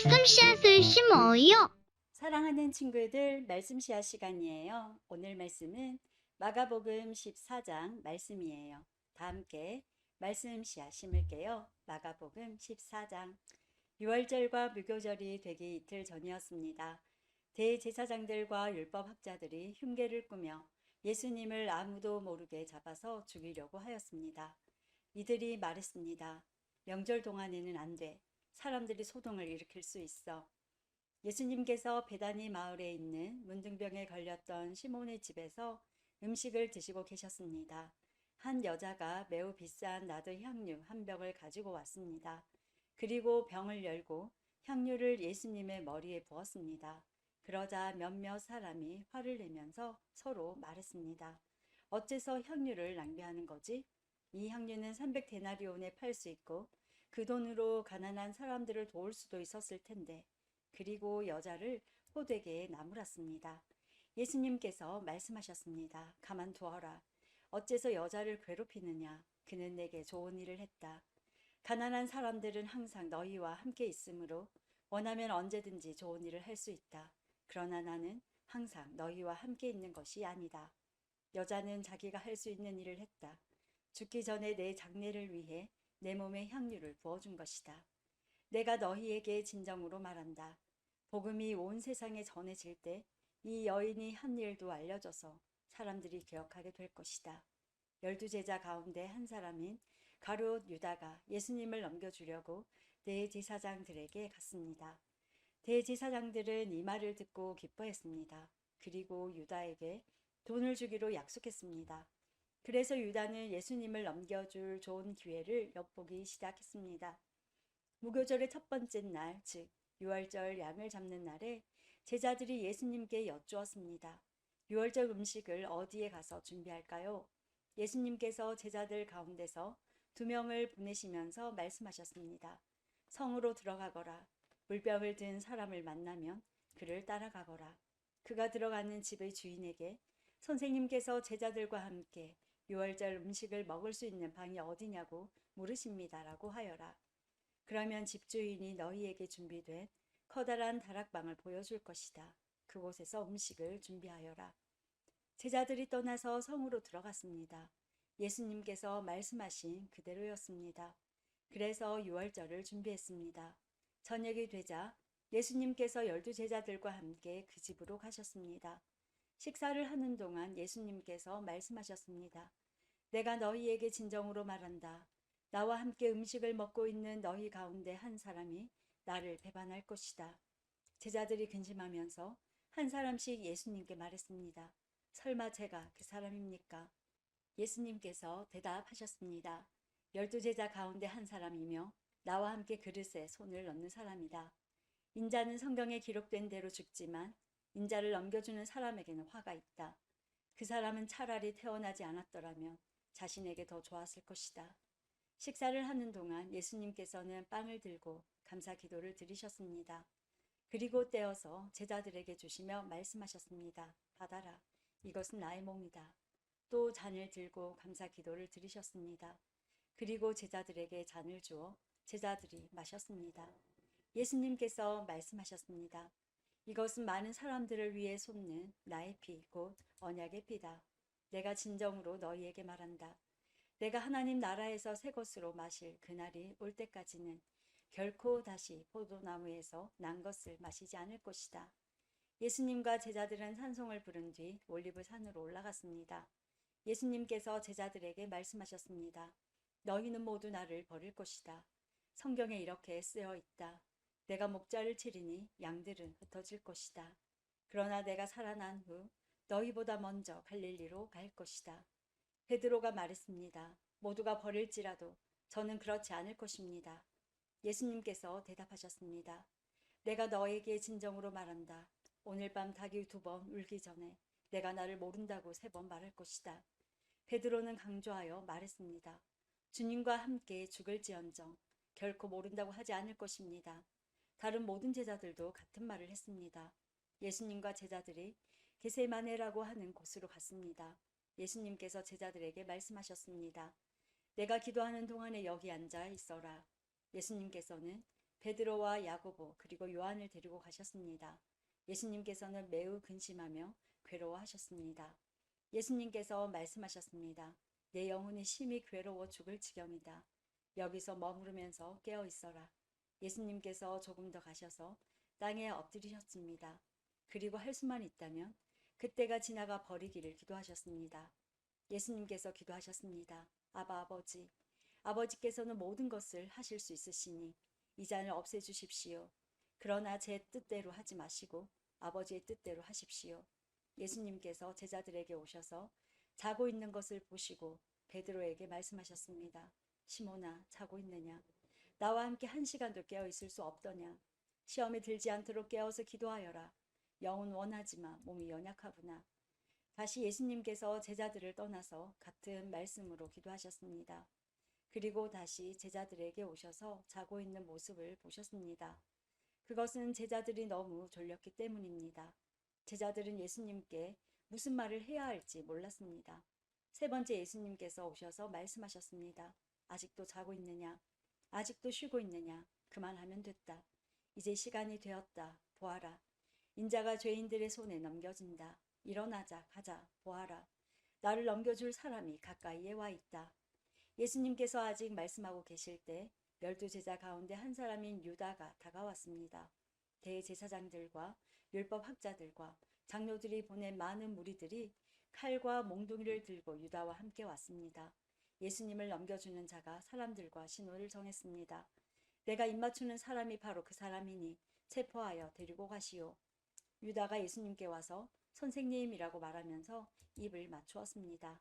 말씀 씨앗을 심어요. 사랑하는 친구들, 말씀 씨앗 시간이에요. 오늘 말씀은 마가복음 14장 말씀이에요. 다 함께 말씀 씨앗 심을게요. 마가복음 14장. 유월절과 무교절이 되기 이틀 전이었습니다. 대제사장들과 율법학자들이 흉계를 꾸며 예수님을 아무도 모르게 잡아서 죽이려고 하였습니다. 이들이 말했습니다. 명절 동안에는 안 돼. 사람들이 소동을 일으킬 수 있어. 예수님께서 베다니 마을에 있는 문둥병에 걸렸던 시몬의 집에서 음식을 드시고 계셨습니다. 한 여자가 매우 비싼 나드 향유 한 병을 가지고 왔습니다. 그리고 병을 열고 향유를 예수님의 머리에 부었습니다. 그러자 몇몇 사람이 화를 내면서 서로 말했습니다. 어째서 향유를 낭비하는 거지? 이 향유는 300데나리온에 팔 수 있고 그 돈으로 가난한 사람들을 도울 수도 있었을 텐데. 그리고 여자를 호되게 나무랐습니다. 예수님께서 말씀하셨습니다. 가만두어라. 어째서 여자를 괴롭히느냐? 그는 내게 좋은 일을 했다. 가난한 사람들은 항상 너희와 함께 있으므로 원하면 언제든지 좋은 일을 할 수 있다. 그러나 나는 항상 너희와 함께 있는 것이 아니다. 여자는 자기가 할 수 있는 일을 했다. 죽기 전에 내 장례를 위해 내 몸에 향유를 부어준 것이다. 내가 너희에게 진정으로 말한다. 복음이 온 세상에 전해질 때 이 여인이 한 일도 알려져서 사람들이 기억하게 될 것이다. 12제자 가운데 한 사람인 가룟 유다가 예수님을 넘겨주려고 대제사장들에게 갔습니다. 대제사장들은 이 말을 듣고 기뻐했습니다. 그리고 유다에게 돈을 주기로 약속했습니다. 그래서 유다는 예수님을 넘겨줄 좋은 기회를 엿보기 시작했습니다. 무교절의 첫 번째 날, 즉 유월절 양을 잡는 날에 제자들이 예수님께 여쭈었습니다. 유월절 음식을 어디에 가서 준비할까요? 예수님께서 제자들 가운데서 2명을 보내시면서 말씀하셨습니다. 성으로 들어가거라. 물병을 든 사람을 만나면 그를 따라가거라. 그가 들어가는 집의 주인에게 선생님께서 제자들과 함께 유월절 음식을 먹을 수 있는 방이 어디냐고 물으십니다라고 하여라. 그러면 집주인이 너희에게 준비된 커다란 다락방을 보여줄 것이다. 그곳에서 음식을 준비하여라. 제자들이 떠나서 성으로 들어갔습니다. 예수님께서 말씀하신 그대로였습니다. 그래서 유월절을 준비했습니다. 저녁이 되자 예수님께서 12제자들과 함께 그 집으로 가셨습니다. 식사를 하는 동안 예수님께서 말씀하셨습니다. 내가 너희에게 진정으로 말한다. 나와 함께 음식을 먹고 있는 너희 가운데 한 사람이 나를 배반할 것이다. 제자들이 근심하면서 한 사람씩 예수님께 말했습니다. 설마 제가 그 사람입니까? 예수님께서 대답하셨습니다. 12제자 가운데 한 사람이며 나와 함께 그릇에 손을 넣는 사람이다. 인자는 성경에 기록된 대로 죽지만 인자를 넘겨주는 사람에게는 화가 있다. 그 사람은 차라리 태어나지 않았더라면 자신에게 더 좋았을 것이다. 식사를 하는 동안 예수님께서는 빵을 들고 감사 기도를 드리셨습니다. 그리고 떼어서 제자들에게 주시며 말씀하셨습니다. 받아라. 이것은 나의 몸이다. 또 잔을 들고 감사 기도를 드리셨습니다. 그리고 제자들에게 잔을 주어 제자들이 마셨습니다. 예수님께서 말씀하셨습니다. 이것은 많은 사람들을 위해 쏟는 나의 피, 곧 언약의 피다. 내가 진정으로 너희에게 말한다. 내가 하나님 나라에서 새 것으로 마실 그날이 올 때까지는 결코 다시 포도나무에서 난 것을 마시지 않을 것이다. 예수님과 제자들은 찬송을 부른 뒤 올리브 산으로 올라갔습니다. 예수님께서 제자들에게 말씀하셨습니다. 너희는 모두 나를 버릴 것이다. 성경에 이렇게 쓰여 있다. 내가 목자를 치리니 양들은 흩어질 것이다. 그러나 내가 살아난 후 너희보다 먼저 갈릴리로 갈 것이다. 베드로가 말했습니다. 모두가 버릴지라도 저는 그렇지 않을 것입니다. 예수님께서 대답하셨습니다. 내가 너에게 진정으로 말한다. 오늘 밤 닭이 2번 울기 전에 내가 나를 모른다고 3번 말할 것이다. 베드로는 강조하여 말했습니다. 주님과 함께 죽을지언정 결코 모른다고 하지 않을 것입니다. 다른 모든 제자들도 같은 말을 했습니다. 예수님과 제자들이 게세마네라고 하는 곳으로 갔습니다. 예수님께서 제자들에게 말씀하셨습니다. 내가 기도하는 동안에 여기 앉아 있어라. 예수님께서는 베드로와 야고보 그리고 요한을 데리고 가셨습니다. 예수님께서는 매우 근심하며 괴로워하셨습니다. 예수님께서 말씀하셨습니다. 내 영혼이 심히 괴로워 죽을 지경이다. 여기서 머무르면서 깨어 있어라. 예수님께서 조금 더 가셔서 땅에 엎드리셨습니다. 그리고 할 수만 있다면 그때가 지나가 버리기를 기도하셨습니다. 예수님께서 기도하셨습니다. 아바 아버지, 아버지께서는 모든 것을 하실 수 있으시니 이 잔을 없애주십시오. 그러나 제 뜻대로 하지 마시고 아버지의 뜻대로 하십시오. 예수님께서 제자들에게 오셔서 자고 있는 것을 보시고 베드로에게 말씀하셨습니다. 시몬아, 자고 있느냐? 나와 함께 1시간도 깨어 있을 수 없더냐? 시험에 들지 않도록 깨어서 기도하여라. 영은 원하지만 몸이 연약하구나. 다시 예수님께서 제자들을 떠나서 같은 말씀으로 기도하셨습니다. 그리고 다시 제자들에게 오셔서 자고 있는 모습을 보셨습니다. 그것은 제자들이 너무 졸렸기 때문입니다. 제자들은 예수님께 무슨 말을 해야 할지 몰랐습니다. 세 번째 예수님께서 오셔서 말씀하셨습니다. 아직도 자고 있느냐? 아직도 쉬고 있느냐? 그만하면 됐다. 이제 시간이 되었다. 보아라. 인자가 죄인들의 손에 넘겨진다. 일어나자, 가자, 보아라. 나를 넘겨줄 사람이 가까이에 와 있다. 예수님께서 아직 말씀하고 계실 때 12제자 가운데 한 사람인 유다가 다가왔습니다. 대제사장들과 율법학자들과 장로들이 보낸 많은 무리들이 칼과 몽둥이를 들고 유다와 함께 왔습니다. 예수님을 넘겨주는 자가 사람들과 신호를 정했습니다. 내가 입맞추는 사람이 바로 그 사람이니 체포하여 데리고 가시오. 유다가 예수님께 와서 선생님이라고 말하면서 입을 맞추었습니다.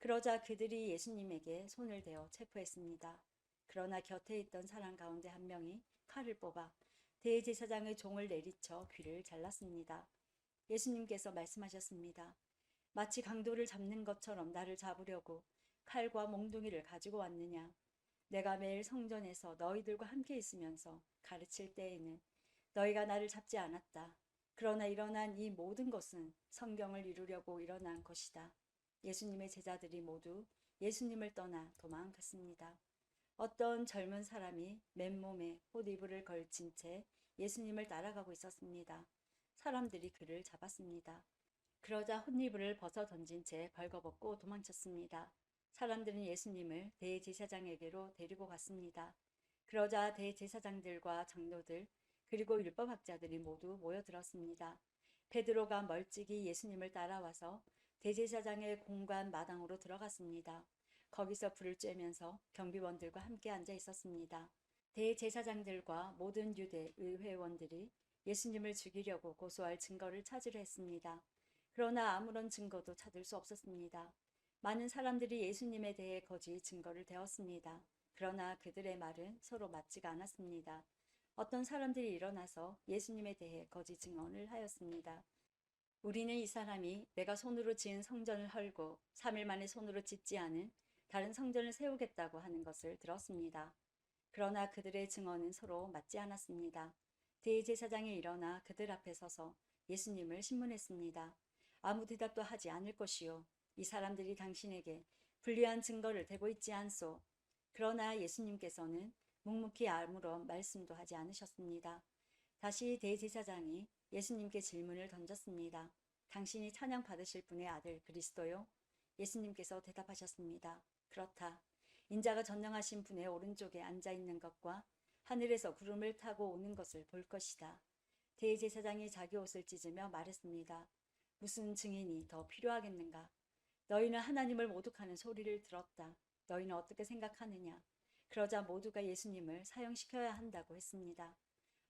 그러자 그들이 예수님에게 손을 대어 체포했습니다. 그러나 곁에 있던 사람 가운데 한 명이 칼을 뽑아 대제사장의 종을 내리쳐 귀를 잘랐습니다. 예수님께서 말씀하셨습니다. 마치 강도를 잡는 것처럼 나를 잡으려고 칼과 몽둥이를 가지고 왔느냐. 내가 매일 성전에서 너희들과 함께 있으면서 가르칠 때에는 너희가 나를 잡지 않았다. 그러나 일어난 이 모든 것은 성경을 이루려고 일어난 것이다. 예수님의 제자들이 모두 예수님을 떠나 도망갔습니다. 어떤 젊은 사람이 맨몸에 옷이불을 걸친 채 예수님을 따라가고 있었습니다. 사람들이 그를 잡았습니다. 그러자 옷이불을 벗어 던진 채 벌거벗고 도망쳤습니다. 사람들은 예수님을 대제사장에게로 데리고 갔습니다. 그러자 대제사장들과 장로들 그리고 율법학자들이 모두 모여들었습니다. 베드로가 멀찍이 예수님을 따라와서 대제사장의 공관 마당으로 들어갔습니다. 거기서 불을 쬐면서 경비원들과 함께 앉아 있었습니다. 대제사장들과 모든 유대 의회원들이 예수님을 죽이려고 고소할 증거를 찾으려 했습니다. 그러나 아무런 증거도 찾을 수 없었습니다. 많은 사람들이 예수님에 대해 거짓 증거를 대었습니다. 그러나 그들의 말은 서로 맞지가 않았습니다. 어떤 사람들이 일어나서 예수님에 대해 거짓 증언을 하였습니다. 우리는 이 사람이 내가 손으로 지은 성전을 헐고 3일 만에 손으로 짓지 않은 다른 성전을 세우겠다고 하는 것을 들었습니다. 그러나 그들의 증언은 서로 맞지 않았습니다. 대제사장이 일어나 그들 앞에 서서 예수님을 신문했습니다. 아무 대답도 하지 않을 것이요. 이 사람들이 당신에게 불리한 증거를 대고 있지 않소. 그러나 예수님께서는 묵묵히 아무런 말씀도 하지 않으셨습니다. 다시 대제사장이 예수님께 질문을 던졌습니다. 당신이 찬양 받으실 분의 아들 그리스도요? 예수님께서 대답하셨습니다. 그렇다. 인자가 전능하신 분의 오른쪽에 앉아 있는 것과 하늘에서 구름을 타고 오는 것을 볼 것이다. 대제사장이 자기 옷을 찢으며 말했습니다. 무슨 증인이 더 필요하겠는가? 너희는 하나님을 모독하는 소리를 들었다. 너희는 어떻게 생각하느냐? 그러자 모두가 예수님을 사형시켜야 한다고 했습니다.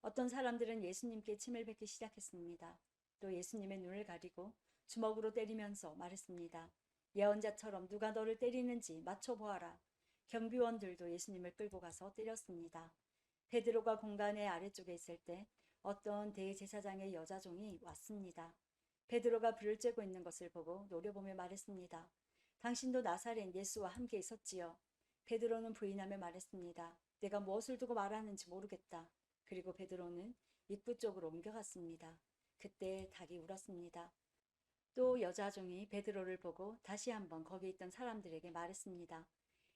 어떤 사람들은 예수님께 침을 뱉기 시작했습니다. 또 예수님의 눈을 가리고 주먹으로 때리면서 말했습니다. 예언자처럼 누가 너를 때리는지 맞춰보아라. 경비원들도 예수님을 끌고 가서 때렸습니다. 베드로가 공간의 아래쪽에 있을 때 어떤 대제사장의 여자종이 왔습니다. 베드로가 불을 쬐고 있는 것을 보고 노려보며 말했습니다. 당신도 나사렛 예수와 함께 있었지요. 베드로는 부인하며 말했습니다. 내가 무엇을 두고 말하는지 모르겠다. 그리고 베드로는 입구 쪽으로 옮겨갔습니다. 그때 닭이 울었습니다. 또 여자종이 베드로를 보고 다시 한번 거기 있던 사람들에게 말했습니다.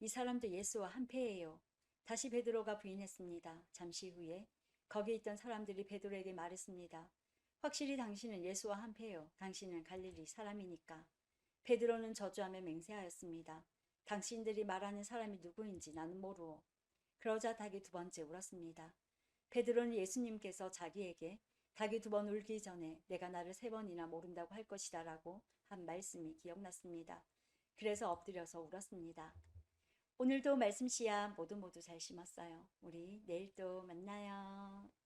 이 사람도 예수와 한패예요. 다시 베드로가 부인했습니다. 잠시 후에 거기 있던 사람들이 베드로에게 말했습니다. 확실히 당신은 예수와 한패요. 당신은 갈릴리 사람이니까. 베드로는 저주하며 맹세하였습니다. 당신들이 말하는 사람이 누구인지 나는 모르오. 그러자 닭이 두 번째 울었습니다. 베드로는 예수님께서 자기에게 닭이 두 번 울기 전에 내가 나를 세 번이나 모른다고 할 것이다 라고 한 말씀이 기억났습니다. 그래서 엎드려서 울었습니다. 오늘도 말씀 씨앗 모두 잘 심었어요. 우리 내일 또 만나요.